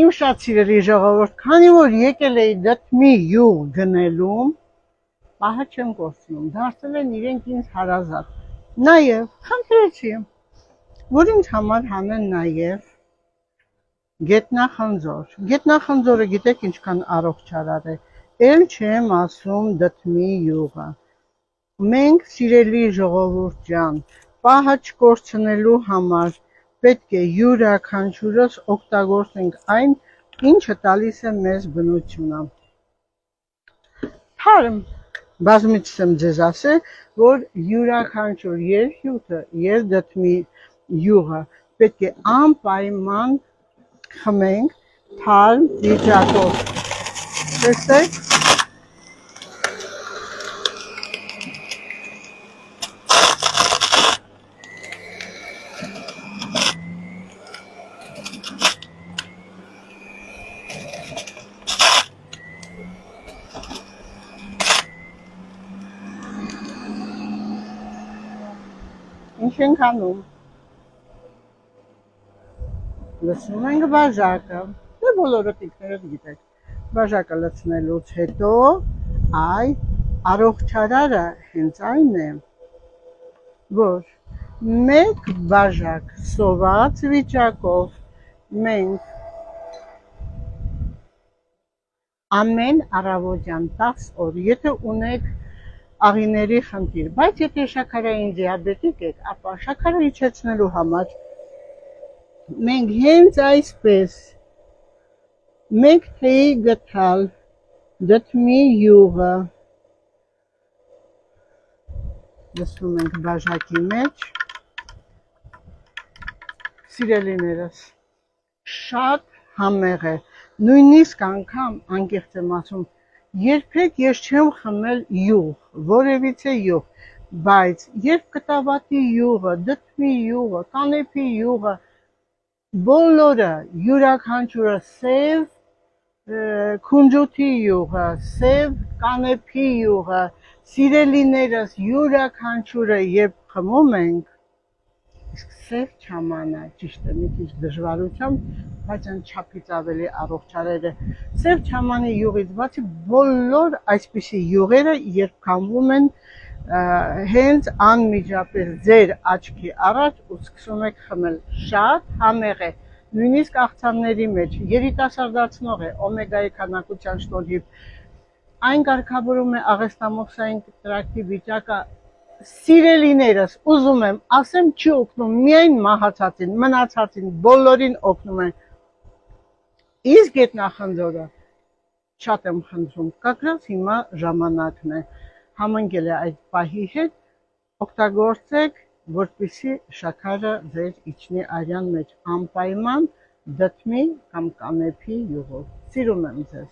Իմ շատ սիրելի ժողովուրդ, քանի որ եկել էի դդմի յուղ գնելու, պահը չեմ կորցնում, դարձել են իրենք ինձ հարազատ։ Նաև խնդրեցի, որ ինձ համար հանեն նաև գետնախնձոր։ Գետնախնձորը գիտեք ինչքան առողջարար է, էլ չեմ ասում դդմի յուղը։ Մենք, սիրելի ժողովուրդ ջան, պահը չկորցնելու համար պետք է յուրաքանչյուրս օգտագործենք այն, ինչը տալիս է մեզ բնությունը։ Թարմ բազմիցս եմ ձեզ ասել, որ յուրաքանչյուր երկյուղը եւ դդմի յուղը պետք է անպայման խմենք թարմ վիճակով։ Տեսեք, ինչ ենք անում, լցնում ենք բաժակը, դե բոլորը տիկներդ գիտեք, բաժակը լցնելուց հետո այ առողջարարը հենց այն է, որ մեկ բաժակ սոված վիճակով մենք ամեն առավոտյան 10 օր, եթե ունեք աղիների խնդիր, բայց եթե շաքարային դիաբետիկ եք, ապա շաքարը իջեցնելու համար մենք հենց այսպես մեկ թեյի գթալ դդմի յուղը լցնում ենք բաժակի մեջ, սիրելիներս, շատ համեղ է, նույնիսկ անգամ անկեղծ եմ ասում, երբեք ես չեմ խմել յուղ, որևիցե յուղ, բայց երբ կտավատի յուղը, դդմի յուղը, կանեփի յուղը, բոլորը յուրաքանչյուրը սև քունջութի յուղը, սև կանեփի յուղը, սիրելիներս յուրաքանչյուրը երբ խմում ենք, իսկ սև չամանը, ճիշտ է, մի քիչ դժվարությամբ, բայց անչափից ավելի առողջարար է։ Սև չամանի յուղից բացի բոլոր այսպիսի յուղերը երբ քամվում են հենց անմիջապես ձեր աչքի առաջ ու սկսում եք խմել, շատ համեղ է, նույնիսկ աղցանների մեջ երիտասարդացնող է, օմեգայի քանակության շնորհիվ, այն կարգավորում է աղեստամոքսային տրակտի վիճակը, սիրելիներս, ուզում եմ, ասեմ չի օգնում միայն մահացածին, մնացածին, բոլորին օգնում է, իսկ գետնախնձորը շատ եմ խնդրում, կակրած հիմա ժամանակն է, համընկել է այդ պահի հետ, օգտագործեք, որպեսզի շաքարը ձեր իջնի արյան մեջ, անպայման դդմի կամ կանեփի յուղով, սիրում եմ ձեզ։